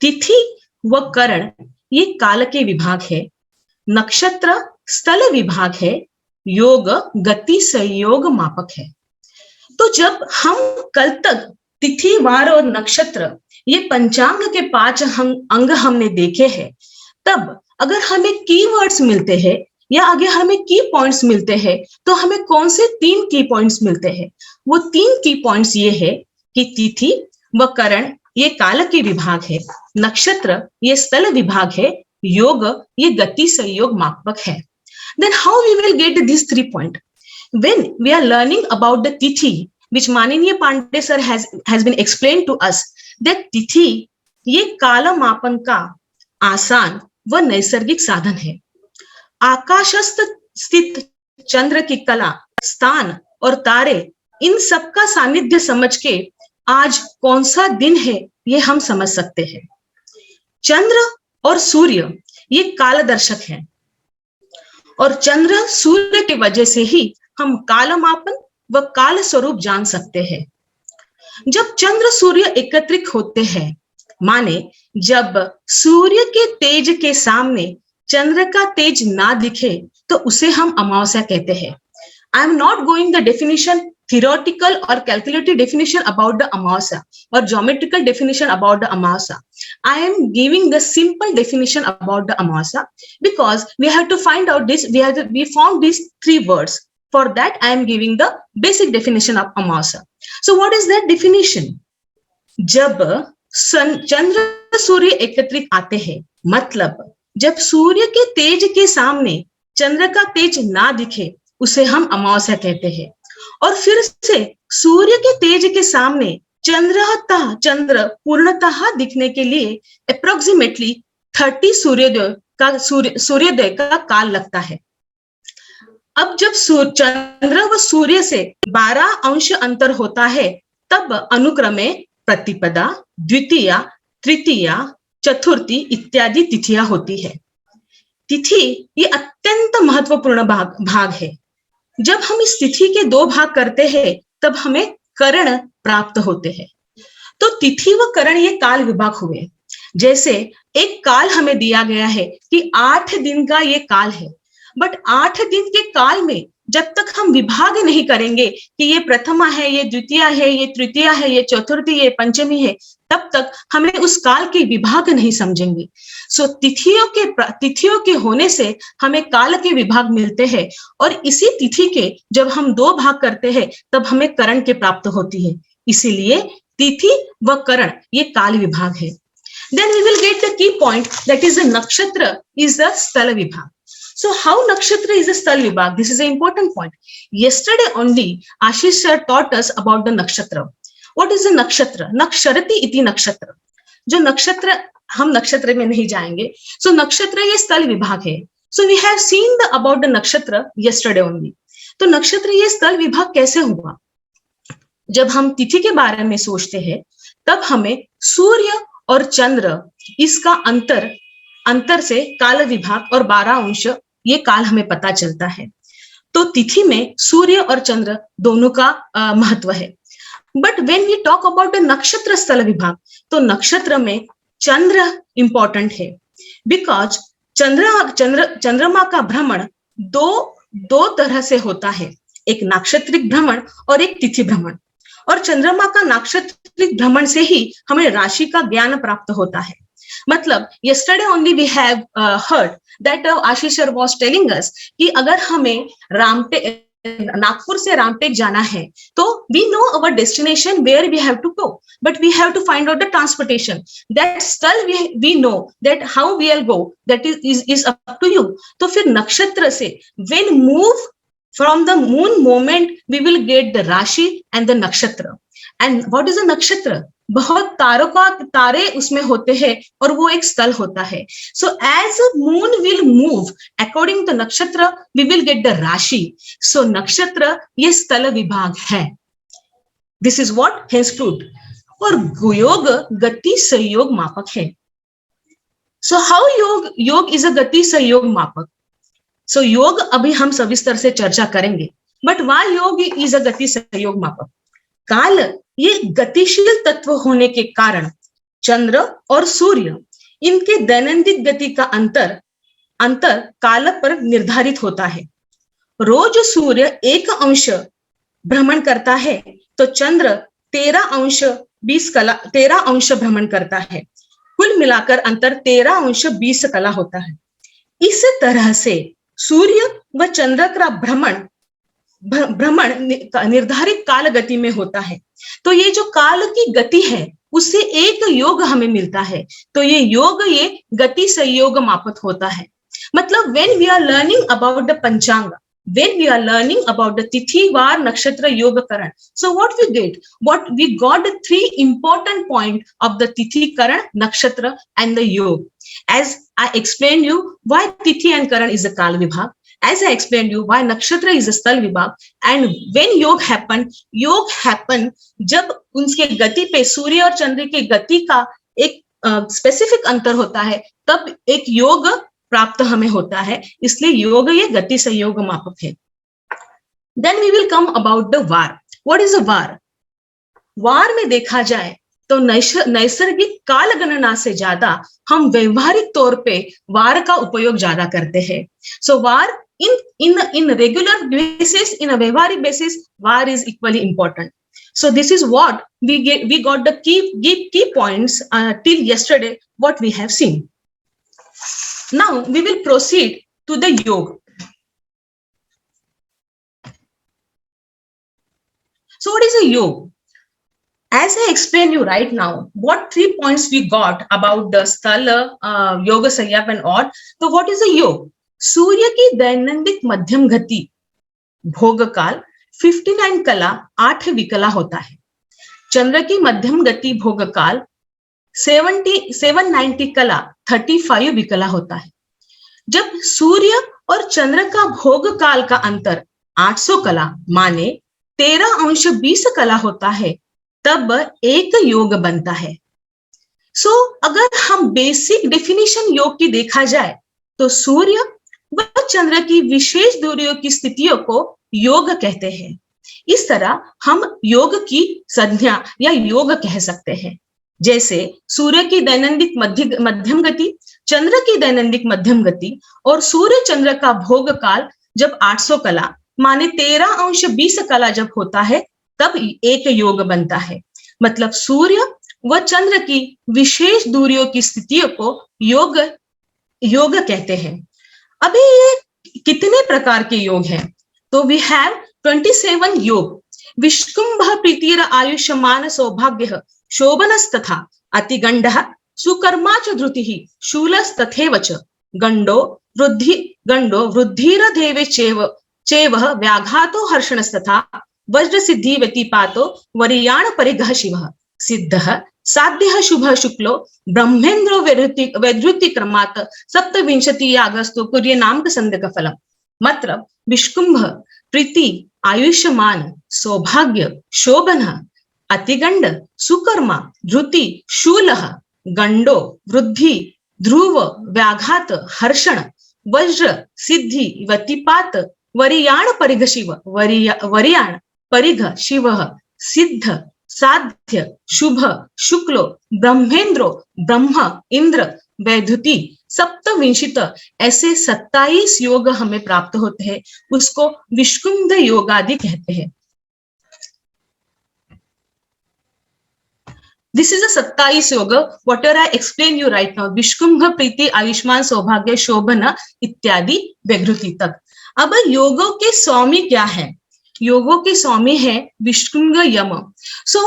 तिथि व करण ये काल के विभाग है, नक्षत्र स्थल विभाग है, योग गति संयोग मापक है। तो जब हम कल तक तिथि, वार और नक्षत्र ये पंचांग के 5 अंग हमने देखे हैं, तब अगर हमें कीवर्ड्स मिलते हैं या आगे हमें की पॉइंट्स मिलते हैं, तो हमें कौन से 3 की पॉइंट्स मिलते हैं? वो 3 की पॉइंट्स ये है कि तिथि व करण ये काल के विभाग है, नक्षत्र ये स्थल विभाग है, योग ये गति संयोग मापक है। Then how we will get these 3 points? When we are learning about the tithi, which Maniniya Pandey sir has been explained to us, that तिथि ये काल मापन का आसान व नैसर्गिक साधन है। आकाशस्थ स्थित चंद्र की कला, स्थान और तारे, इन सब का सानिध्य समझ के आज कौन सा दिन है ये हम समझ सकते हैं। चंद्र और सूर्य ये कालदर्शक हैं और चंद्र सूर्य की वजह से ही हम कालमापन व काल स्वरूप जान सकते हैं। जब चंद्र सूर्य एकत्रित होते हैं, माने जब सूर्य के तेज के सामने चंद्र का तेज ना दिखे, तो उसे हम अमावस्या कहते हैं। I am not going the definition theoretical or calculated definition about the amavasya or geometrical definition about the amavasya. I am giving the simple definition about the amavasya because we have to find out this. We found these 3 words. For that, I am giving the basic definition of amavasya. So, what is that definition? जब चंद्र सूर्य एकत्रित आते हैं, मतलब जब सूर्य के तेज के सामने चंद्र का तेज ना दिखे, उसे हम अमावस्या कहते हैं। और फिर से सूर्य के तेज के सामने चंद्र पूर्णतः दिखने के लिए अप्रोक्सीमेटली 30 सूर्योदय का काल लगता है। अब जब चंद्र व सूर्य से 12 अंश अंतर होता है, तब अनुक्रमे प्रतिपदा, द्वितीया, तृतीया, चतुर्थी इत्यादि तिथियां होती है। तिथि ये अत्यंत महत्वपूर्ण भाग है। जब हम इस तिथि के 2 भाग करते हैं, तब हमें करण प्राप्त होते हैं। तो तिथि व करण ये काल विभाग हुए। जैसे एक काल हमें दिया गया है कि 8 दिन का ये काल है, बट 8 दिन के काल में जब तक हम विभाग नहीं करेंगे कि ये प्रथमा है, ये द्वितीया है, ये तृतीया है, ये चतुर्थी, ये पंचमी है, तब तक हमें उस काल के विभाग नहीं समझेंगे। सो तिथियों के होने से हमें काल के विभाग मिलते हैं और इसी तिथि के जब हम 2 भाग करते हैं, तब हमें करण के प्राप्त होती है। इसीलिए तिथि व करण ये काल विभाग है। Then we will get the key point, that is the nakshatra is the sthala vibhag. So how nakshatra is a sthala vibhag? This is an important point. Yesterday only Ashish sir taught us about the nakshatra. What is the nakshatra? Naksharati iti nakshatra. जो नक्षत्र, हम नक्षत्र में नहीं जाएंगे। So नक्षत्र ये स्थल विभाग है। So we have seen about the nakshatra yesterday only. तो नक्षत्र ये स्थल विभाग कैसे हुआ? जब हम तिथि के बारे में सोचते हैं, तब हमें सूर्य और चंद्र इसका अंतर से काल विभाग और 12 अंश ये काल हमें पता चलता है। तो तिथि में सूर्य और चंद्र दोनों का महत्व है। But when we talk about the nakshatra sthal विभाग, तो नक्षत्र में चंद्र इंपॉर्टेंट है, बिकॉज चंद्रमा का भ्रमण दो तरह से होता है, एक नाक्षत्रिक भ्रमण और एक तिथि भ्रमण। और चंद्रमा का नाक्षत्रिक भ्रमण से ही हमें राशि का ज्ञान प्राप्त होता है। मतलब yesterday only we have heard that Ashish sir was telling us कि अगर हमें नागपुर से रामटेक जाना है, तो we know our destination where we have to go, but we have to find out the transportation. That still we know that how we'll go, that is up to you. तो फिर नक्षत्र से when move from the moon moment we will get the Rashi and the nakshatra. And what is a nakshatra? बहुत तारे उसमें होते हैं और वो एक स्थल होता है। So as a moon will move according to nakshatra, we will get the Rashi. So नक्षत्र ये स्थल विभाग है। This is what hence proved. और योग गति संयोग मापक है। So how योग is a गति संयोग मापक? So योग अभी हम सविस्तर से चर्चा करेंगे, बट why योग is a गति संयोग मापक? काल ये गतिशील तत्व होने के कारण चंद्र और सूर्य, इनके दैनंदिन गति का अंतर अंतर काल पर निर्धारित होता है। रोज सूर्य 1 अंश भ्रमण करता है तो चंद्र 13 अंश भ्रमण करता है। कुल मिलाकर अंतर 13 अंश 20 कला होता है। इस तरह से सूर्य व चंद्र का भ्रमण निर्धारित काल गति में होता है। तो ये जो काल की गति है उससे एक योग हमें मिलता है। तो ये योग ये गति संयोग मापक होता है। मतलब when we are learning about the Panchanga, when we are learning about the Tithi, Var, Nakshatra, Yoga, Karan, so what we got the 3 important points of the Tithi, Karan, Nakshatra and the Yoga. As I explained you why Tithi and Karan is a Kal Vibhag, as I explained you why Nakshatra is a Sthal Vibhag, and when योग happen जब उनके गति पे सूर्य और चंद्र की गति का एक स्पेसिफिक अंतर होता है, तब एक योग प्राप्त हमें होता है। इसलिए योग ये गति संयोग मापक है। Then we will come about the war. What is a वार? वार में देखा जाए तो नैसर्गिक काल गणना से ज्यादा हम व्यवहारिक तौर पे वार का उपयोग ज्यादा करते हैं। So war in regular basis, in a व्यवहारिक basis, war is equally important. So this is what we got the key points till yesterday what we have seen. Now we will proceed to the yoga. So what is a yoga? As I explain you right now, what 3 points we got about the sthala, yoga, sayyap and all. So what is a yoga? सूर्य की दैनंदिन मध्यम गति भोग काल 59 कला 8 विकला होता है। चंद्र की मध्यम गति भोग काल 790 कला 35 विकला होता है। जब सूर्य और चंद्र का भोग काल का अंतर 800 कला माने 13 अंश 20 कला होता है, तब एक योग बनता है। सो अगर हम बेसिक डेफिनेशन योग की देखा जाए तो सूर्य व चंद्र की विशेष दूरियों की स्थितियों को योग कहते हैं। इस तरह हम योग की संज्ञा या योग कह सकते हैं। जैसे सूर्य की दैनंदिन मध्यम गति, चंद्र की दैनंदिन मध्यम गति और सूर्य चंद्र का भोग काल जब 800 कला माने 13 अंश 20 कला जब होता है, तब एक योग बनता है। मतलब सूर्य व चंद्र की विशेष दूरियों की स्थितियों को योग कहते हैं। अभी ये कितने प्रकार के योग हैं? तो वी हैव 27 योग। विष्कुंभ प्रीतिर आयुष्मान सौभाग्य शोभनस्तथा अतिगंडः सुकर्मा च धृतिः शूलस्तथैव च गंडो वृद्धिरधेवे चैव व्याघातो हर्षणस्तथा वज्र सिद्धि व्यतिपातो वरीयाण परिघः शिवः सिद्धः साध्यः शुभः शुक्लो ब्रह्मेन्द्रो वैद्युति क्रमात् 27 अगस्तो कुर्य नामक संदक फलम। मतलब विष्कुंभ प्रीति आयुष्मान सौभाग्य शोभन अतिगंड सुकर्मा धृति शूलः गंडो वृद्धि ध्रुव व्याघात हर्षण वज्र सिद्धि व्यतिपात वरीयाण परिघ शिव वरीयाण परिघ शिव सिद्ध साध्य शुभ शुक्लो ब्रह्मेन्द्रो ब्रह्म इंद्र वैद्युति 27 ऐसे 27 योग हमें प्राप्त होते हैं। उसको विष्कुंभ योग आदि कहते हैं। This is a 27 योग, whatever I explain you right now, विष्कुंभ प्रीति आयुष्मान सौभाग्य शोभन इत्यादि वैद्युति तक। अब योगों के स्वामी क्या है? योगों के स्वामी है विष्कुंभ यम। So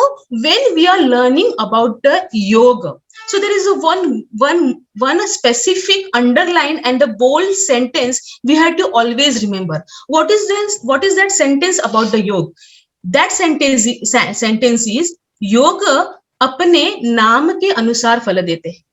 when we are learning about the yoga, so there is a one specific underline and the bold sentence we have to always remember. What is that sentence about the yoga? That sentence is yoga अपने नाम के अनुसार फल देते हैं।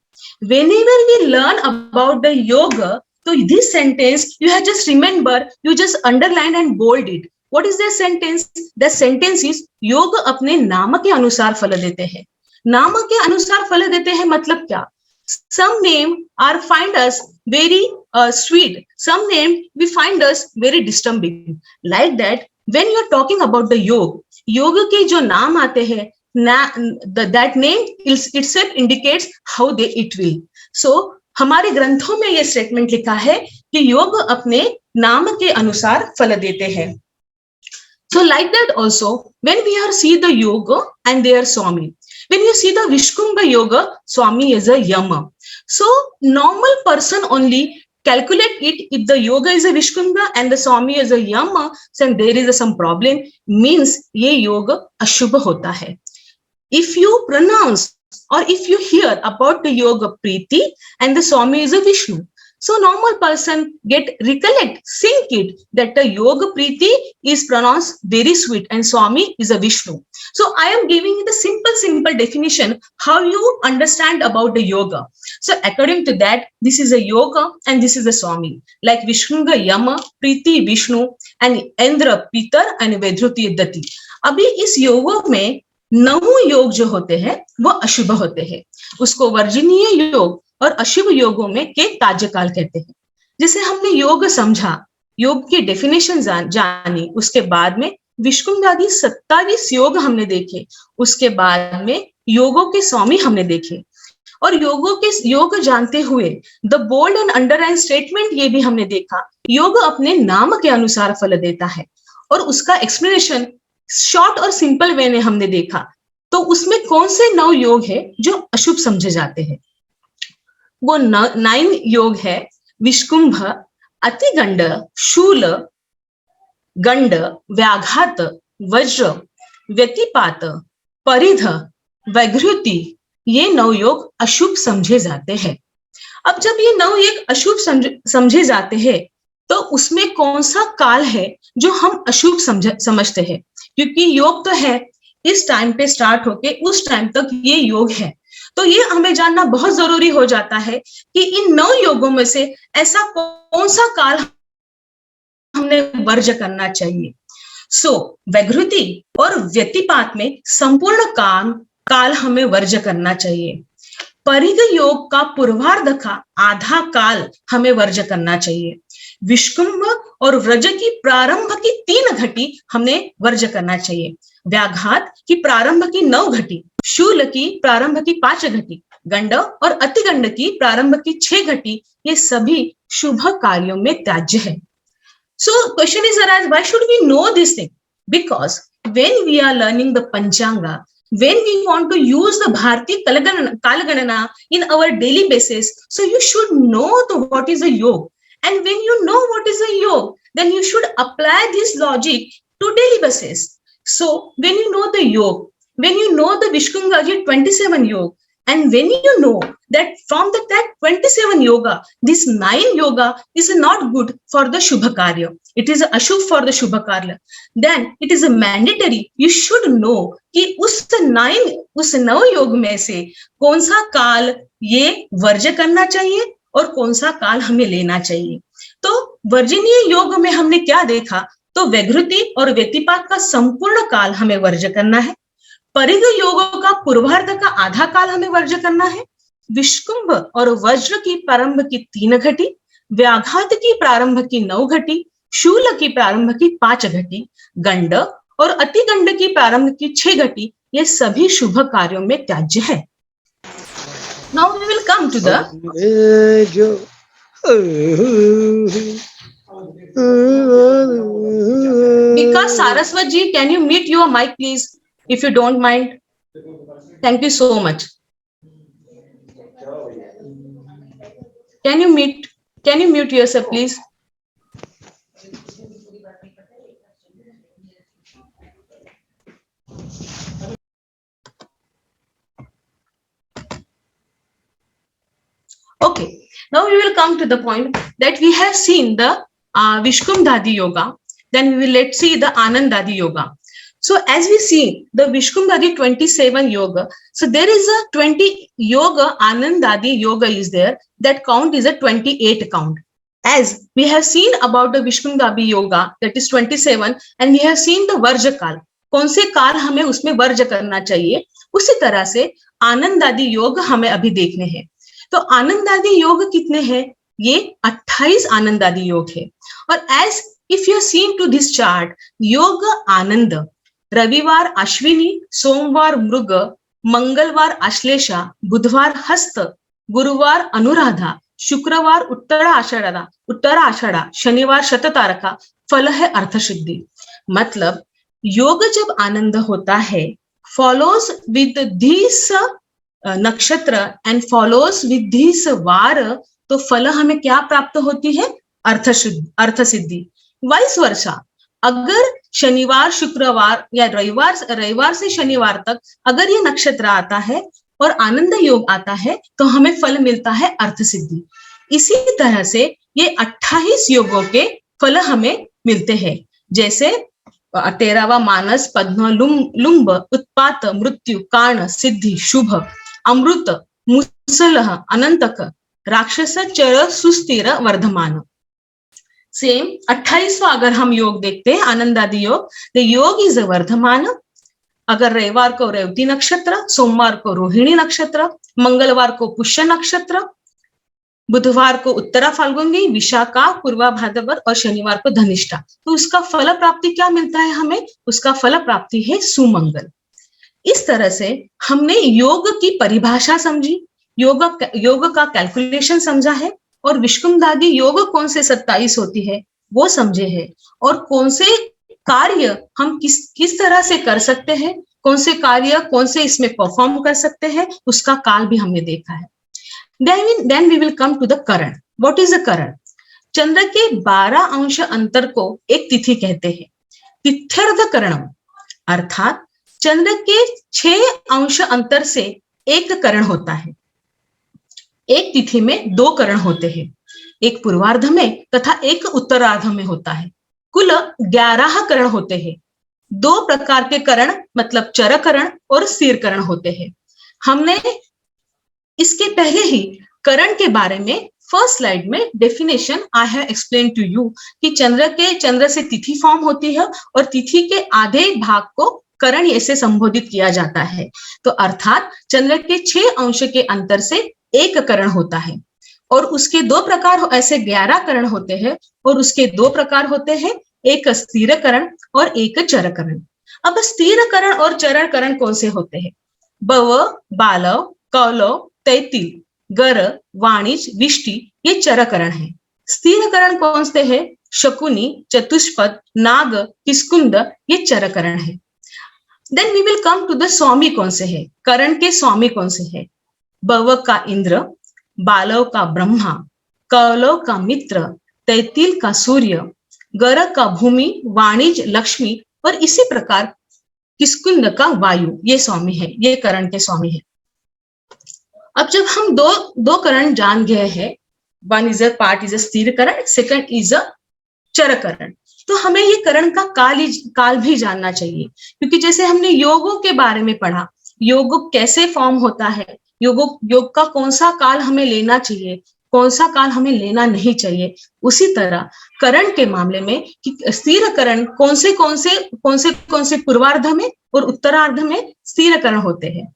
Whenever we learn about the yoga, so this sentence you have just remember, you just underline and bold it. What is that sentence? The sentence is योग अपने नाम के अनुसार फल देते हैं। नाम के अनुसार फल देते हैं मतलब क्या? Some name are find us very sweet. Some name we find us very disturbing. Like that, when you are talking about the योग के जो नाम आते हैं, that name itself indicates how it will. So हमारे ग्रंथों में ये स्टेटमेंट लिखा है कि योग अपने नाम के अनुसार फल देते हैं. So like that also, when we are see the yoga and their Swami, when you see the Vishkumbha yoga, Swami is a Yama. So normal person only calculate it. If the yoga is a Vishkumbha and the Swami is a Yama, then there is some problem. Means ये yoga अशुभ होता है. If you pronounce or if you hear about the yoga Preeti and the Swami is a Vishnu, so normal person get recollect, think it that the yoga Preeti is pronounced very sweet and Swami is a Vishnu. So I am giving you the simple definition how you understand about the yoga. So according to that, this is a yoga and this is a Swami. Like Vishnu Yama, Preeti Vishnu and Indra Pitar and Vedruti Dati. अभी इस योग में 9 योग जो होते हैं वो अशुभ होते हैं. उसको वर्जनीय योग और अशुभ योगों में के ताज्यकाल कहते हैं. जैसे हमने योग समझा, योग की डेफिनेशन जानी, उसके बाद में विष्णुदादी 27 योग हमने देखे, उसके बाद में योगों के स्वामी हमने देखे और योगों के योग जानते हुए the bold and underline statement ये भी हमने देखा. योग अपने नाम के अनुसार फल देता है और उसका एक्सप्लेनेशन शॉर्ट और सिंपल वे में हमने देखा. तो उसमें कौन से 9 योग है जो अशुभ समझे जाते हैं? वो 9 योग है विष्कुंभ, अतिगंड, शूल, गंड, व्याघात, वज्र, व्यतिपात, परिध, वैघृति. ये 9 योग अशुभ समझे जाते हैं. अब जब ये 9 योग अशुभ समझे जाते हैं तो उसमें कौन सा काल है जो हम अशुभ समझते हैं? क्योंकि योग तो है इस टाइम पे स्टार्ट होके उस टाइम तक ये योग है. तो ये हमें जानना बहुत जरूरी हो जाता है कि इन 9 योगों में से ऐसा कौन सा काल हमने वर्ज करना चाहिए. सो वैघृति और व्यतिपात में संपूर्ण काल हमें वर्ज करना चाहिए. परिध योग का पूर्वार्ध का आधा काल हमें वर्ज करना चाहिए. विष्कुंभ और व्रज की प्रारंभ की 3 घटी हमने वर्ज करना चाहिए. व्याघात की प्रारंभ की 9 घटी, शूल की प्रारंभ की 5 घटी, गंड और अतिगंड की प्रारंभ की 6 घटी, ये सभी शुभ कार्यों में त्याज्य है. So question is arise, why should we know this thing? Because when we are learning the Panchanga, when we want to use the Bharati Kalaganana in our daily basis, so you should know what is a yoga. And when you know what is a yoga, then you should apply this logic to daily basis. So when you know the yoga, when you know the Vishkungaji 27 yoga, and when you know that from that 27 yoga, this 9 yoga is not good for the Shubha Karya, it is Ashubh for the Shubha Karya, then it is a mandatory, you should know कि उस 9 योग में से कौन सा काल ये वर्ज्य करना चाहिए और कौन सा काल हमें लेना चाहिए. तो वर्जनीय योग में हमने क्या देखा? तो वैघृति और व्यतिपात का संपूर्ण काल हमें वर्ज्य करना है. परिध योगों का पूर्वार्ध का आधा काल हमें वर्ज्य करना है. विष्कुंभ और वज्र की प्रारंभ की 3 घटी, व्याघात की प्रारंभ की 9 घटी, शूल की प्रारंभ की 5 घटी, गंड और अतिगंड की प्रारंभ की 6 घटी, ये सभी शुभ कार्यों में त्याज्य है. Now we will come to the Vikas Saraswat ji, can you mute your mic please, if you don't mind? Thank you so much. Can you mute yourself please? Okay, now we will come to the point that we have seen the Vishkumbhadi Yoga, then we will let's see the Anandadi Yoga. So as we see the Vishkumbhadi 27 Yoga, so there is a 20 Yoga, Anandadi Yoga is there, that count is a 28 count. As we have seen about the Vishkumbhadi Yoga, that is 27, and we have seen the Varja Kal, कौन से काल हमें उसमें verge करना चाहिए, उसी तरह से आनंदादि योग हमें अभी देखने हैं. तो आनंदादि योग कितने हैं? ये 28 आनंदादि योग है. और as if you seen to this chart, योग आनंद, रविवार अश्विनी, सोमवार मृग, मंगलवार आश्लेषा, बुधवार हस्त, गुरुवार अनुराधा, शुक्रवार उत्तरा आषाढ़ा, शनिवार शततारका, फल है अर्थ सिद्धि। मतलब योग जब आनंद होता है, फॉलोज विद दिस नक्षत्र एंड फॉलोज विद दिस वार, तो फल हमें क्या प्राप्त होती है? अर्थ सिद्धि। वाइस वर्षा, अगर शनिवार शुक्रवार या रविवार से शनिवार तक अगर ये नक्षत्र आता है और आनंद योग आता है तो हमें फल मिलता है अर्थ सिद्धि। इसी तरह से ये 28 योगों के फल हमें मिलते हैं, जैसे 13वां मानस, पद्म, लुंब, उत्पात, मृत्यु, काण, सिद्धि, शुभ, अमृत, मुसलह, अनंतक, राक्षस, चर, सुस्थिर, वर्धमान। सेम 28वां अगर हम योग देखते हैं, आनंद आदि योग, द योग इज वर्धमान। अगर रविवार को रेवती नक्षत्र, सोमवार को रोहिणी नक्षत्र, मंगलवार को पुष्य नक्षत्र, बुधवार को उत्तरा फाल्गुनी, विशाखा, पूर्वा भाद्रपद और शनिवार को धनिष्ठा, तो उसका फल प्राप्ति क्या मिलता है हमें? उसका फल प्राप्ति है सुमंगल। इस तरह से हमने योग की परिभाषा समझी, योग का कैलकुलेशन समझा है, और विष्कुमदादी योग कौन से 27 होती है वो समझे हैं, और कौन से कार्य हम किस तरह से कर सकते हैं, कौन से कार्य कौन से इसमें परफॉर्म कर सकते हैं, उसका काल भी हमने देखा है। Then we will come to the Karan. What is a करण? चंद्र के 12 अंश अंतर को एक तिथि कहते हैं। तिथ्यर्ध करणम, अर्थात चंद्र के 6 अंश अंतर से एक करण होता है। एक तिथि में 2 करण होते हैं, एक पूर्वार्ध में तथा एक उत्तरार्ध में होता है। कुल 11 करण होते हैं। 2 प्रकार के करण मतलब चर करण और स्थिर करण होते हैं। हमने इसके पहले ही करण के बारे में फर्स्ट स्लाइड में definition I have explain to you कि चंद्र से तिथि फॉर्म होती है और तिथि के आधे भाग को करण ऐसे संबोधित किया जाता है। तो अर्थात चंद्र के 6 अंश के अंतर से एक करण होता है, और उसके 2 प्रकार, ऐसे 11 करण होते हैं, और उसके 2 प्रकार होते हैं, एक स्थिर करण और एक चर करण। अब स्थिर करण और चर करण कौन से होते हैं? बव, बालव, कौलव, तैतिल, गर, वाणिज, विष्टि, ये चर करण है। स्थिर करण कौन से है? शकुनी, चतुष्पद, नाग, किस्कुंद, ये चर करण है। Then we will come to the swami कौन से है, करण के स्वामी कौन से है? बव का इंद्र, बालव का ब्रह्मा, कौलव का मित्र, तैतिल का सूर्य, गर का भूमि, वाणिज लक्ष्मी, और इसी प्रकार किस्कुंद का वायु, ये स्वामी है, ये करण के स्वामी है। अब जब हम दो करण जान गए हैं, one is a part is a स्थिर करण, सेकंड इज अ चर करण, तो हमें ये करण का काल भी जानना चाहिए, क्योंकि जैसे हमने योगों के बारे में पढ़ा, योग कैसे फॉर्म होता है, योग का कौन सा काल हमें लेना चाहिए, कौन सा काल हमें लेना नहीं चाहिए, उसी तरह करण के मामले में कि स्थिर करण कौन से पूर्वार्ध में और उत्तरार्ध में स्थिर करण होते हैं।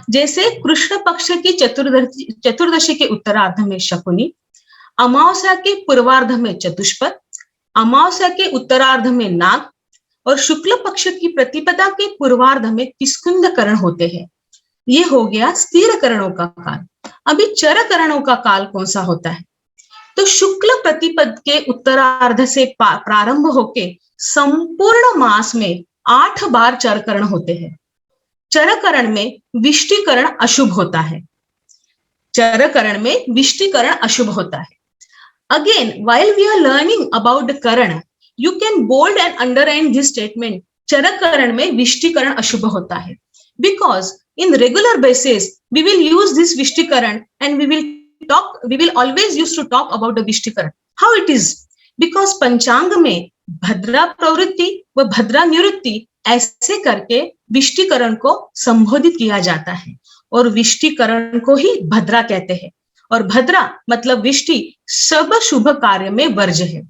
जैसे कृष्ण पक्ष की चतुर्दशी के उत्तरार्ध में शकुनी, अमावस्या के पूर्वार्ध में चतुष्पद, अमावस्या के उत्तरार्ध में नाग, और शुक्ल पक्ष की प्रतिपदा के पूर्वार्ध में किस्कुंद करण होते हैं। ये हो गया स्थिर करणों का काल। अभी चर करणों का काल कौन सा होता है? तो शुक्ल प्रतिपद के उत्तरार्ध से प्रारंभ होके संपूर्ण मास में 8 बार चर करण होते हैं। चर करण में विष्टिकरण अशुभ होता है। चर करण में विष्टिकरण अशुभ होता है। Again, while we are learning about the Karan, you can bold and underline this statement. चर करण में विष्टिकरण अशुभ होता है, because in regular basis we will use this विष्टिकरण and we will always use to talk about the विष्टिकरण. How it is? Because पंचांग में भद्रा प्रवृत्ति व भद्रा निवृत्ति ऐसे करके विष्टिकरण को संबोधित किया जाता है, और विष्टिकरण को ही भद्रा कहते हैं, और भद्रा मतलब विष्टि सब शुभ कार्य में वर्ज है।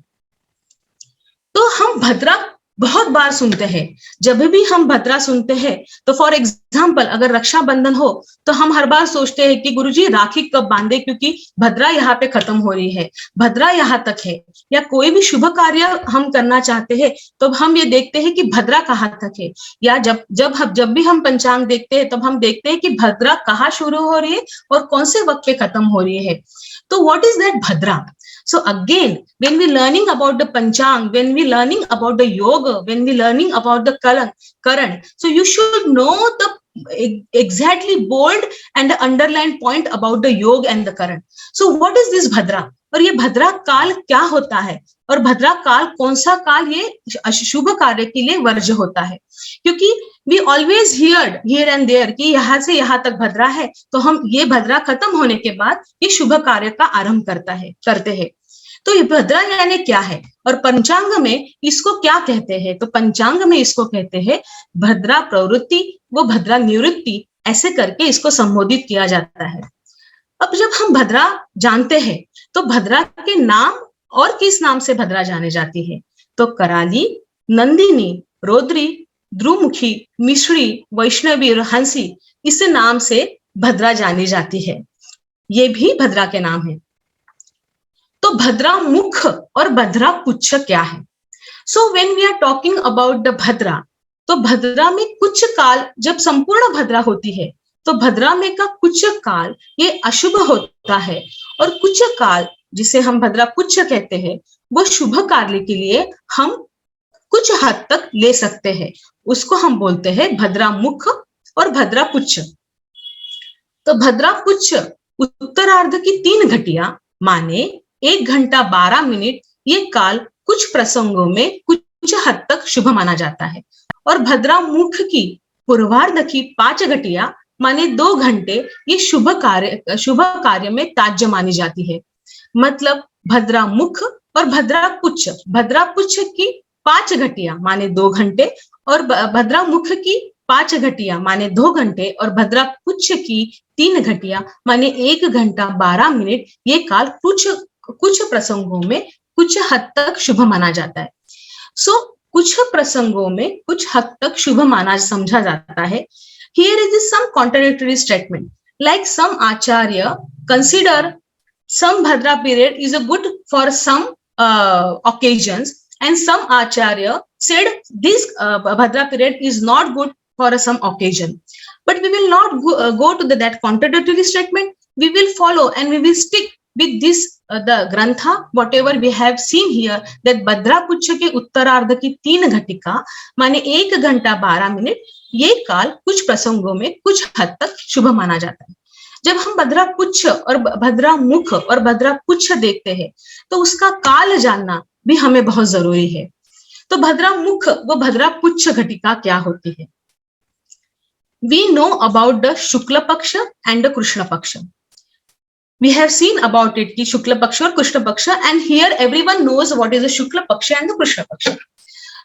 तो हम भद्रा बहुत बार सुनते हैं। जब भी हम भद्रा सुनते हैं तो फॉर एग्जाम्पल अगर रक्षाबंधन हो तो हम हर बार सोचते हैं कि गुरुजी राखी कब बांधे, क्योंकि भद्रा यहाँ पे खत्म हो रही है, भद्रा यहाँ तक है। या कोई भी शुभ कार्य हम करना चाहते हैं तो हम ये देखते हैं कि भद्रा कहाँ तक है। या जब भी हम पंचांग देखते हैं तब हम देखते हैं कि भद्रा कहाँ शुरू हो रही है और कौन से वक्त पे खत्म हो रही है। तो what is that Bhadra? So again, when we learning about the Panchang, when we learning about the yoga, when we learning about the Karan, so you should know the exactly bold and the underlined point about the yoga and the Karan. So what is this Bhadra? और ये भद्रा काल क्या होता है और भद्रा काल कौन सा काल ये शुभ कार्य के लिए वर्ज होता है? क्योंकि we always hear and there कि यहाँ से यहाँ तक भद्रा है, तो हम ये भद्रा खत्म होने के बाद ये शुभ कार्य का आरंभ करते हैं। तो ये भद्रा यानी क्या है और पंचांग में इसको क्या कहते हैं? तो पंचांग में इसको कहते हैं भद्रा प्रवृत्ति वो भद्रा निवृत्ति, ऐसे करके इसको संबोधित किया जाता है। अब जब हम भद्रा जानते हैं तो भद्रा के नाम और किस नाम से भद्रा जाने जाती है? तो कराली, नंदिनी, रौद्री, ध्रुमुखी, मिश्री, वैष्णवी और हंसी, इस नाम से भद्रा जानी जाती है। ये भी भद्रा के नाम है। तो भद्रा मुख और भद्रा पुच्छ क्या है? So when we are talking about the Bhadra, तो भद्रा में कुछ काल जब संपूर्ण भद्रा होती है तो भद्रा में का कुछ काल ये अशुभ होता है और कुछ काल जिसे हम भद्रा पुच्छ कहते हैं वो शुभ कार्य के लिए हम कुछ हद तक ले सकते हैं, उसको हम बोलते हैं भद्रा मुख और भद्रा पुच्छ। तो भद्रा पुच्छ उत्तरार्ध की 3 घटिया माने 1 घंटा 12 मिनट, ये काल कुछ प्रसंगों में कुछ हद तक शुभ माना जाता है। और भद्रा मुख की पूर्वार्ध की 5 घटिया माने 2 घंटे, ये शुभ कार्य में त्याज्य मानी जाती है। मतलब भद्रा मुख और भद्रा पुच्छ की 5 घटिया माने 2 घंटे और भद्रा मुख की 5 घटिया माने 2 घंटे और भद्रा पुच्छ की 3 घटिया माने 1 घंटा 12 मिनट, ये काल कुछ प्रसंगों में कुछ हद तक शुभ माना जाता है। सो कुछ प्रसंगों में कुछ हद तक शुभ माना समझा जाता है। Here is some contradictory statement, like some acharya consider some bhadra period is a good for some occasions, and some acharya said this bhadra period is not good for some occasion. But we will not go to that contradictory statement. We will follow and we will stick with this the grantha whatever we have seen here, that भद्रा पुच्छ के उत्तरार्ध की 3 घटिका माने 1 घंटा 12 minute, ये काल कुछ प्रसंगों में कुछ हद तक शुभ माना जाता है। जब हम भद्रा पुच्छ और भद्रा मुख और भद्रा पुच्छ देखते हैं तो उसका काल जानना भी हमें बहुत जरूरी है। तो भद्रा मुख व भद्रा पुच्छ घटिका क्या होती है? We know about the शुक्ल पक्ष and the कृष्ण पक्ष. We have seen about it कि शुक्ल पक्ष और कृष्ण पक्ष, and here everyone knows what is the शुक्ल पक्ष and the कृष्ण पक्ष.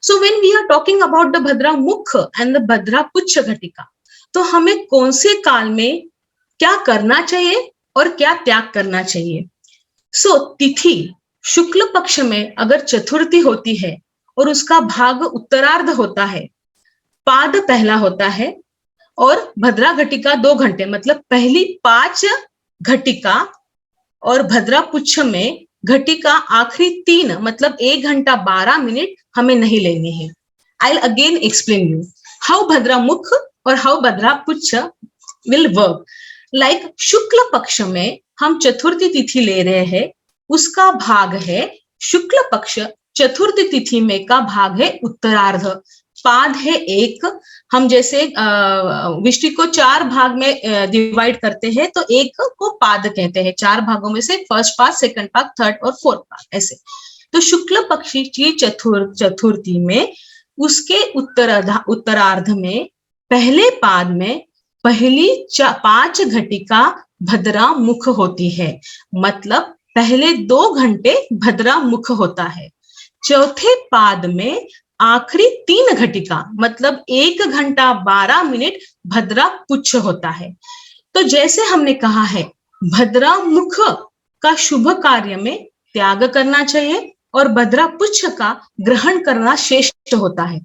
So when we are talking about the भद्रा मुख and the भद्रा पुच्छ घटिका, तो हमें कौन से काल में क्या करना चाहिए और क्या त्याग करना चाहिए? सो तिथि शुक्ल पक्ष में अगर चतुर्थी होती है और उसका भाग उत्तरार्ध होता है, पाद पहला होता है और भद्रा घटिका 2 घंटे, मतलब पहली 5 घटिका और भद्रा पुच्छ में घटिका आखिरी 3 मतलब 1 घंटा 12 मिनट हमें नहीं लेनी है। I will again explain you how Bhadra mukh और how Bhadra puchh will work. Like शुक्ल पक्ष में हम चतुर्थी तिथि ले रहे हैं, उसका भाग है शुक्ल पक्ष, चतुर्थी तिथि में का भाग है उत्तरार्ध, पाद है 1। हम जैसे विष्टि को 4 भाग में डिवाइड करते हैं तो 1 को पाद कहते हैं। 4 भागों में से फर्स्ट पाद, सेकंड पाद, थर्ड और फोर्थ पाद, ऐसे। तो शुक्ल पक्षी की चतुर्थी में उसके उत्तरार्ध में पहले पाद में पहली 5 घटिका भद्रा मुख होती है, मतलब पहले 2 घंटे भद्रा मुख होता है। चौथे पाद में आखिरी 3 घटिका मतलब 1 घंटा 12 मिनट भद्रा पुच्छ होता है। तो जैसे हमने कहा है भद्रा मुख का शुभ कार्य में त्याग करना चाहिए और भद्रा पुच्छ का ग्रहण करना श्रेष्ठ होता है।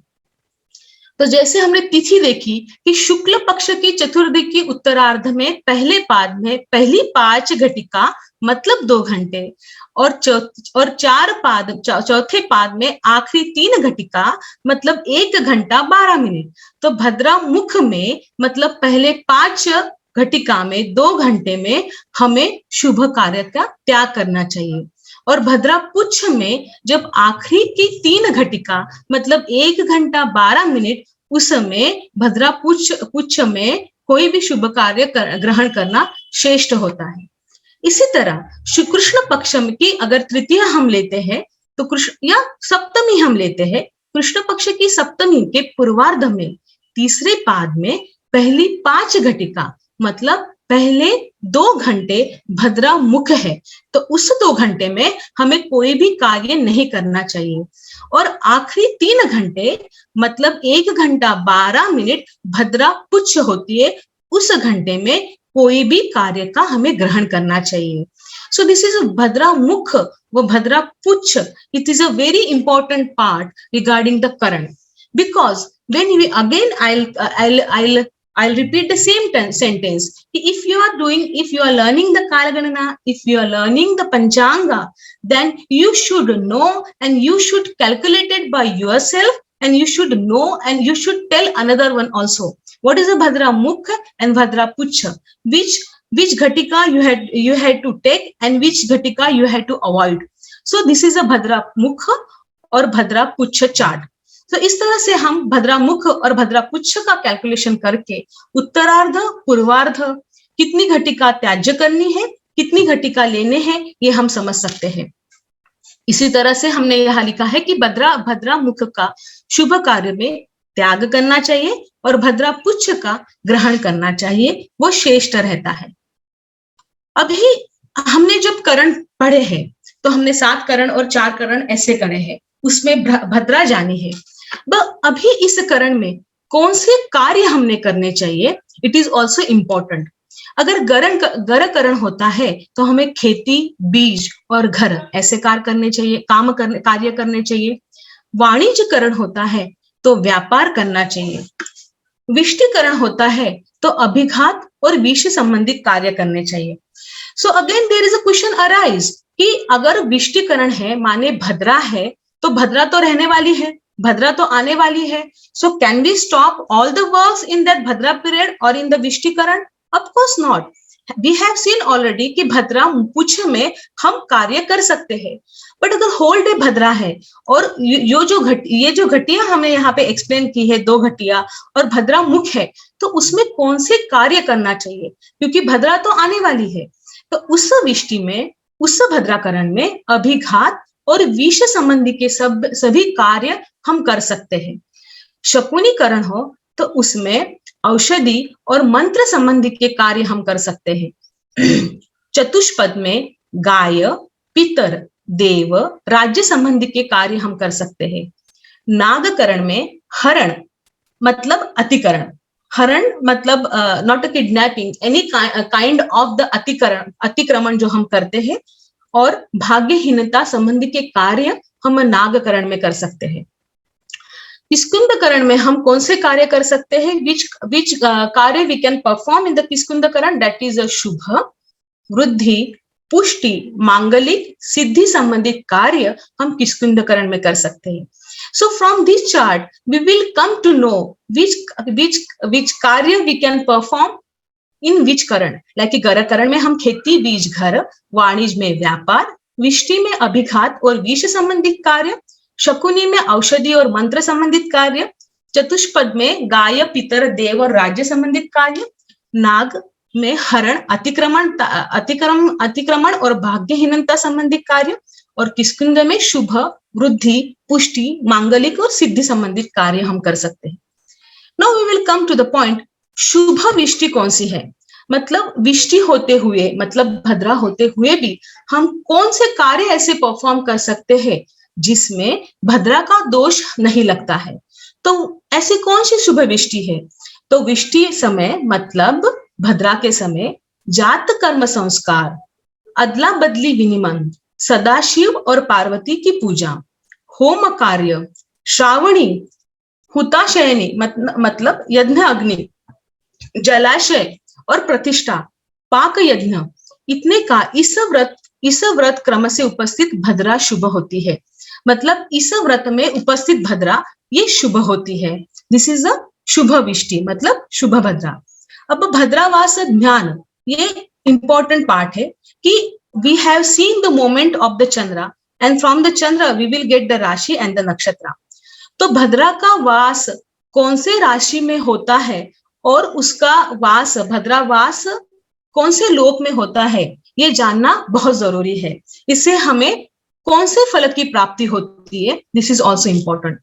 तो जैसे हमने तिथि देखी कि शुक्ल पक्ष की चतुर्थी की उत्तरार्ध में पहले पाद में पहली 5 घटिका मतलब 2 घंटे और चौथे पाद में आखिरी 3 घटिका मतलब 1 घंटा 12 मिनट। तो भद्रा मुख में मतलब पहले 5 घटिका में 2 घंटे में हमें शुभ कार्य का त्याग करना चाहिए, और भद्रा पुच्छ में जब आखिरी की 3 घटिका मतलब 1 घंटा 12 मिनट उस समय भद्रा पुच्छ में कोई भी शुभ कार्य ग्रहण करना श्रेष्ठ होता है। इसी तरह कृष्ण पक्ष की अगर तृतीय हम लेते हैं तो कृष्ण या सप्तमी हम लेते हैं, कृष्ण पक्ष की सप्तमी के पूर्वार्ध में तीसरे पाद में पहली 5 घटिका मतलब पहले 2 घंटे भद्रा मुख है, तो उस 2 घंटे में हमें कोई भी कार्य नहीं करना चाहिए, और आखिरी 3 घंटे मतलब 1 घंटा 12 मिनट भद्रा पुच्छ होती है, उस घंटे में कोई भी कार्य का हमें ग्रहण करना चाहिए। So this is Bhadra mukh व Bhadra puchh, it is a very important part regarding the karan, because when we again I'll repeat the same sentence. If you are learning the Kalaganana, if you are learning the Panchanga, then you should know and you should calculate it by yourself, and you should know and you should tell another one also. What is a Bhadra Mukha and Bhadra Puchha? Which ghatika you had to take and which ghatika you had to avoid. So this is a Bhadra Mukha और Bhadra Puchha chart. तो इस तरह से हम भद्रा मुख और भद्रा पुच्छ का calculation करके उत्तरार्ध पूर्वार्ध कितनी घटिका त्याज्य करनी है, कितनी घटिका लेने हैं, ये हम समझ सकते हैं। इसी तरह से हमने यहाँ लिखा है कि भद्रा मुख का शुभ कार्य में त्याग करना चाहिए और भद्रा पुच्छ का ग्रहण करना चाहिए, वो श्रेष्ठ रहता है। अभी हमने जब करण पढ़े हैं तो हमने 7 करण और 4 करण ऐसे करे हैं, उसमें भद्रा जानी है। अभी इस करण में कौन से कार्य हमने करने चाहिए, इट इज ऑल्सो इम्पोर्टेंट। अगर गर करण होता है तो हमें खेती, बीज और घर ऐसे कार्य करने चाहिए। वाणिज्य करण होता है तो व्यापार करना चाहिए। विष्टिकरण होता है तो अभिघात और विष संबंधित कार्य करने चाहिए। So again there is a question arise कि अगर विष्टिकरण है माने भद्रा है, तो भद्रा तो रहने वाली है, भद्रा तो आने वाली है। So can we stop all the works in that Bhadra period और in the Vishtikaran? Of course not. We have seen already कि भद्रा पुच्छ में हम कार्य कर सकते हैं, बट अगर होल डे भद्रा है और ये जो घटिया हमने यहाँ पे एक्सप्लेन की है, 2 घटिया और भद्रा मुख है, तो उसमें कौन से कार्य करना चाहिए, क्योंकि भद्रा तो आने वाली है। तो उस विष्टि में, उस भद्राकरण में अभिघात और विष संबंधी के सभी कार्य हम कर सकते हैं। शकुनीकरण हो तो उसमें औषधि और मंत्र संबंधी के कार्य हम कर सकते हैं। चतुष्पद में गाय, पितर, देव, राज्य संबंधी के कार्य हम कर सकते हैं। नागकरण में हरण मतलब अतिकरण, हरण मतलब not a kidnapping, any kind of the अतिक्रमण जो हम करते हैं, और भाग्यहीनता संबंधी के कार्य हम नागकरण में कर सकते हैं। किष्किंधकरण में हम कौन से कार्य कर सकते हैं? Which karya we can perform in the Kishkindhakaran? That is a shubh, vriddhi, pushti, मांगलिक, सिद्धि संबंधित कार्य हम किष्किंधकरण में कर सकते हैं। So from this chart we will come to know which कार्य we can perform in which Karan. Like गर करण में हम खेती, बीज, घर, वाणिज्य में व्यापार, विष्टि में अभिघात और विष संबंधित कार्य, शकुनी में औषधि और मंत्र संबंधित कार्य, चतुष्पद में गाय, पितर, देव और राज्य संबंधित कार्य, नाग में हरण, अतिक्रमण और भाग्यहीनता संबंधित कार्य, और किष्किंध में शुभ, वृद्धि, पुष्टि, मांगलिक और सिद्धि संबंधित कार्य हम कर सकते हैं। Now we will come to the point, शुभ विष्टि कौन सी है, मतलब विष्टि होते हुए, मतलब भद्रा होते हुए भी हम कौन से कार्य ऐसे परफॉर्म कर सकते हैं जिसमें भद्रा का दोष नहीं लगता है। तो ऐसी कौन सी शुभ विष्टि है? तो विष्टि समय मतलब भद्रा के समय जात कर्म संस्कार, अदला बदली विनिमय, सदाशिव और पार्वती की पूजा, होम कार्य, श्रावणी, हुताशयनी मतलब यज्ञ अग्नि, जलाशय और प्रतिष्ठा, पाक यज्ञ, इतने का इस व्रत क्रम से उपस्थित भद्रा शुभ होती है। मतलब इस व्रत में उपस्थित भद्रा ये शुभ होती है। दिस इज अ शुभ विष्टि, मतलब शुभ भद्रा। अब भद्रावास ज्ञान, ये इंपॉर्टेंट पार्ट है कि we have seen the moment of the Chandra and from the Chandra we will get the rashi and the nakshatra. तो भद्रा का वास कौन से राशि में होता है और उसका वास, भद्रावास कौन से लोक में होता है, ये जानना बहुत जरूरी है। इससे हमें कौन से फल की प्राप्ति होती है, दिस इज ऑल्सो इंपॉर्टेंट।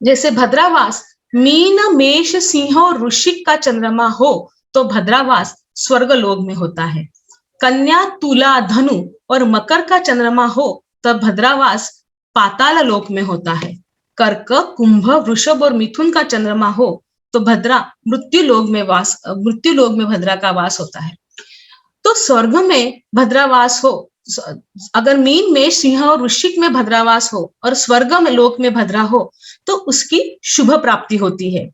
जैसे भद्रावास मीन, मेष, सिंह और वृश्चिक का चंद्रमा हो तो भद्रावास स्वर्ग लोक में होता है। कन्या, तुला, धनु और मकर का चंद्रमा हो तो भद्रावास पाताल लोक में होता है। कर्क, कुंभ, वृषभ और मिथुन का चंद्रमा हो तो भद्रा मृत्यु लोक में भद्रा का वास होता है। तो स्वर्ग में भद्रावास हो, अगर मीन, मेष, सिंह और वृश्चिक में भद्रावास हो और स्वर्ग में लोक में भद्रा हो तो उसकी शुभ प्राप्ति होती है।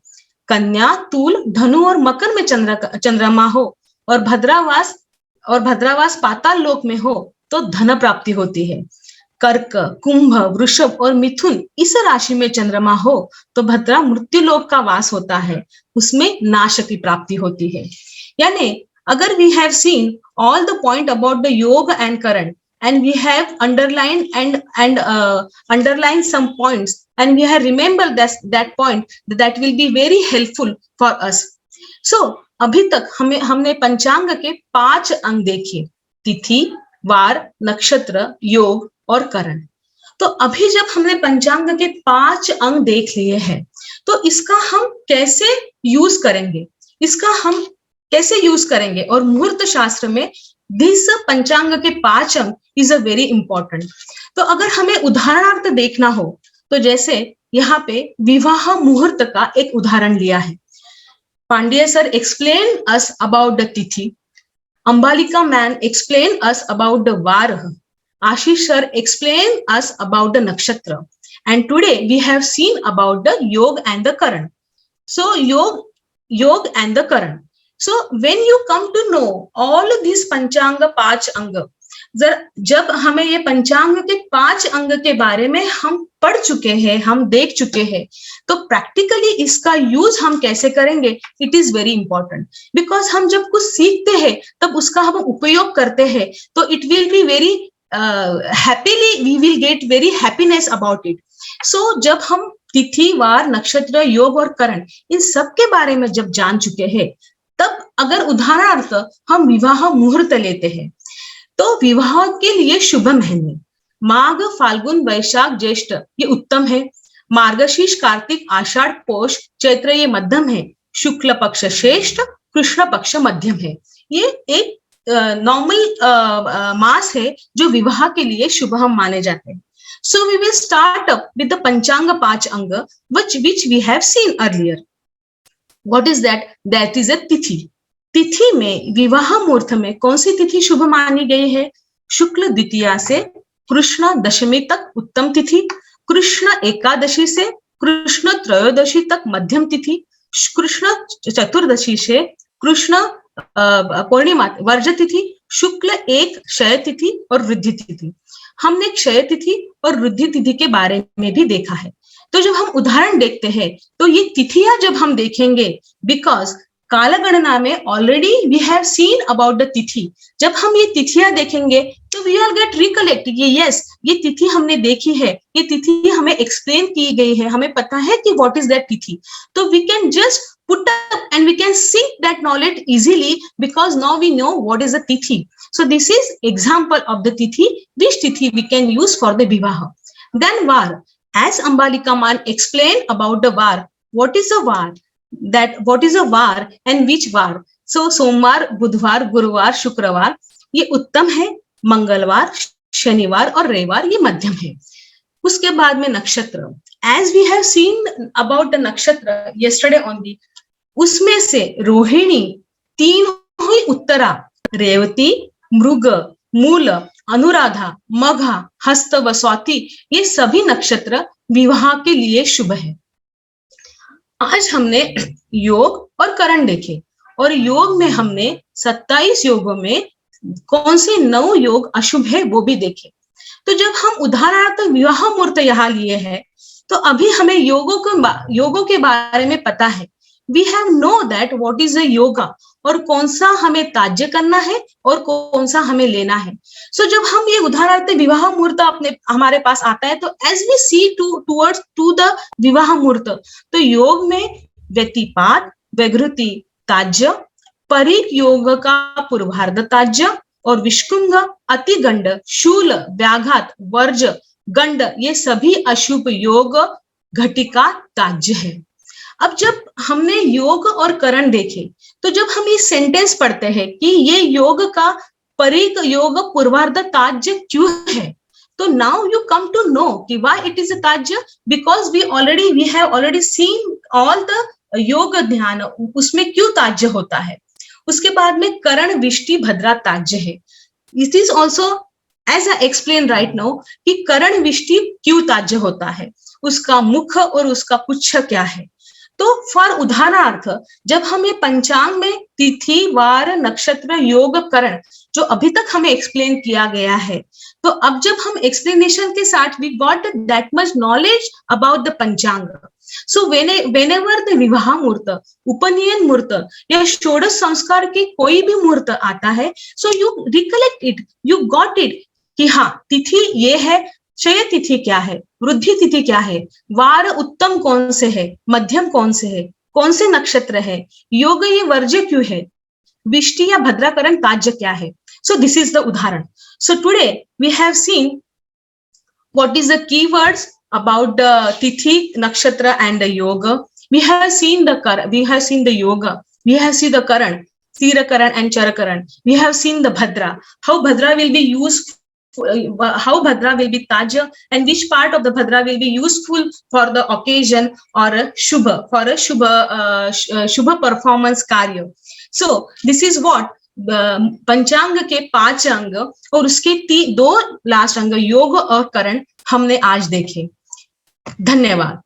कन्या, तूल, धनु और मकर में चंद्रमा हो और भद्रावास पाताल लोक में हो तो धन प्राप्ति होती है। कर्क, कुंभ, वृषभ और मिथुन इस राशि में चंद्रमा हो तो भद्रा मृत्यु लोक का वास होता है, उसमें नाश की प्राप्ति होती है। यानी अगर we have seen all the point about the yoga and Karan, and we have underlined underlined some points, and we have remembered that point, that will be very helpful for us. So अभी तक हमने पंचांग के 5 अंग देखे, तिथि, वार, नक्षत्र, योग और करण। तो अभी जब हमने पंचांग के 5 अंग देख लिए हैं, तो इसका हम कैसे यूज करेंगे, और मुहूर्त शास्त्र में दिस पंचांग के 5 अंग इज अ वेरी इंपॉर्टेंट। तो अगर हमें उदाहरणार्थ देखना हो तो जैसे यहाँ पे विवाह मुहूर्त का एक उदाहरण लिया है। Pandya sir explain us about the tithi, Ambalika ma'am explain us about the vaar, Ashish sir explain us about the nakshatra, and today we have seen about the yog and the karan. So yog and the karan. So when you come to know all these पंचांग 5 अंग, जब हमें ये पंचांग के 5 अंग के बारे में हम पढ़ चुके हैं, हम देख चुके हैं, तो प्रैक्टिकली इसका यूज हम कैसे करेंगे, it is very important. Because हम जब कुछ सीखते हैं तब उसका हम उपयोग करते हैं तो it will be very happily, we will get very happiness about it. So जब हम तिथि, वार, नक्षत्र, योग और करण इन सब के बारे में जब जान चुके हैं, तब अगर उदाहरणार्थ हम विवाह मुहूर्त लेते हैं तो विवाह के लिए शुभ महीने माघ, फाल्गुन, वैशाख, ज्येष्ठ ये उत्तम है। मार्गशीर्ष, कार्तिक, आषाढ़, पौष, चैत्र ये मध्यम है। शुक्ल पक्ष श्रेष्ठ, कृष्ण पक्ष मध्यम है। ये एक नॉर्मल मास है जो विवाह के लिए शुभ हम माने जाते हैं। So we will start up with the Panchanga 5 Anga, which we have seen earlier. What is that? That is a तिथि। तिथि में विवाह मुहूर्त में कौन सी तिथि शुभ मानी गई है? शुक्ल द्वितीया से कृष्ण दशमी तक उत्तम तिथि, कृष्ण एकादशी से कृष्ण त्रयोदशी तक मध्यम तिथि, कृष्ण चतुर्दशी से कृष्ण पूर्णिमा वर्ज तिथि, शुक्ल एक क्षय तिथि और वृद्धि तिथि। हमने क्षय तिथि और वृद्धि तिथि के बारे में भी देखा है। तो जब हम उदाहरण देखते हैं तो ये तिथियां जब हम देखेंगे, बिकॉज कालगणना में already we have seen about the tithi, जब हम ये तिथियां देखेंगे तो वी आर गेट रिकलेक्ट कि यस ये तिथि हमने देखी है, ये तिथि हमें एक्सप्लेन की गई है, हमें पता है कि व्हाट इज दैट तिथि। तो we can just put up and we can sink that knowledge easily because now we know what is a tithi. So this is example of the tithi, which tithi we can use for the vivaha. Then var, as Ambalika man explained about the var, what is a var, that what is a var and which var. So सोमवार, बुधवार, गुरुवार, शुक्रवार ये उत्तम है, मंगलवार, शनिवार और रविवार ये मध्यम है। उसके बाद में नक्षत्र, as we have seen about the nakshatra yesterday only, उसमें से रोहिणी, तीन हुई उत्तरा, रेवती, मृग, मूल अनुराधा, मघा, हस्त व स्वाति ये सभी नक्षत्र विवाह के लिए शुभ है। आज हमने योग और करण देखे और योग में हमने 27 योगों में कौन से 9 योग अशुभ है वो भी देखे। तो जब हम उदाहरणार्थ विवाह मुहूर्त यहाँ लिए हैं, तो अभी हमें योगों के बारे में पता है। We have know that what is a yoga और कौन सा हमें त्याज्य करना है और कौन सा हमें लेना है। सो जब हम ये उदाहरणार्थ विवाह मुहूर्त अपने हमारे पास आता है, तो as we see towards to the vivah muhurat, तो योग में व्यतिपात, वैघृति त्याज्य, परिक योग का पूर्वार्ध त्याज्य और विष्कुंभ, अतिगंड, शूल, व्याघात, वर्ज, गंड ये सभी अशुभ योग घटिका त्याज्य है। अब जब हमने योग और करण देखे, तो जब हम ये सेंटेंस पढ़ते हैं कि ये योग का परिक योग पूर्वार्ध त्याज्य क्यों है, तो now you come to know कि why it is a tyajya, because we have already seen all the yog dhyan, उसमें क्यों त्याज्य होता है। उसके बाद में करण, विष्टि, भद्रा त्याज्य है। It is also as I explain right now कि करण विष्टि क्यों त्याज्य होता है, उसका मुख और उसका पुच्छ क्या है। तो फॉर उदाहरणार्थ जब हमें पंचांग में तिथि, वार, नक्षत्र, योग, करण जो अभी तक हमें एक्सप्लेन किया गया है, तो अब जब हम एक्सप्लेनेशन के साथ we got that much knowledge about the panchang. So whenever the विवाह मुहूर्त, उपनयन मुहूर्त या षोडश संस्कार के कोई भी मुहूर्त आता है, so you recollect it, you got it कि हाँ तिथि ये है, क्षय तिथि क्या है, वृद्धि तिथि क्या है, वार उत्तम कौन से है, मध्यम कौन से है, कौन से नक्षत्र है, योग ये वर्ज्य क्यों है, विष्टि या भद्राकरण त्याज्य क्या है। So this is the udaharan. So today we have seen what is the keywords about the tithi, nakshatra and the yoga. We have seen the yoga, we have seen the karan, Tira karan and Chara karan. We have seen the bhadra, how bhadra will be used, how bhadra will be taja, and which part of the bhadra will be useful for the occasion or a shubha, for a shubha performance karya. So this is what पंचांग के 5 अंग और उसके 2 last अंग योग और करण हमने आज देखे। धन्यवाद।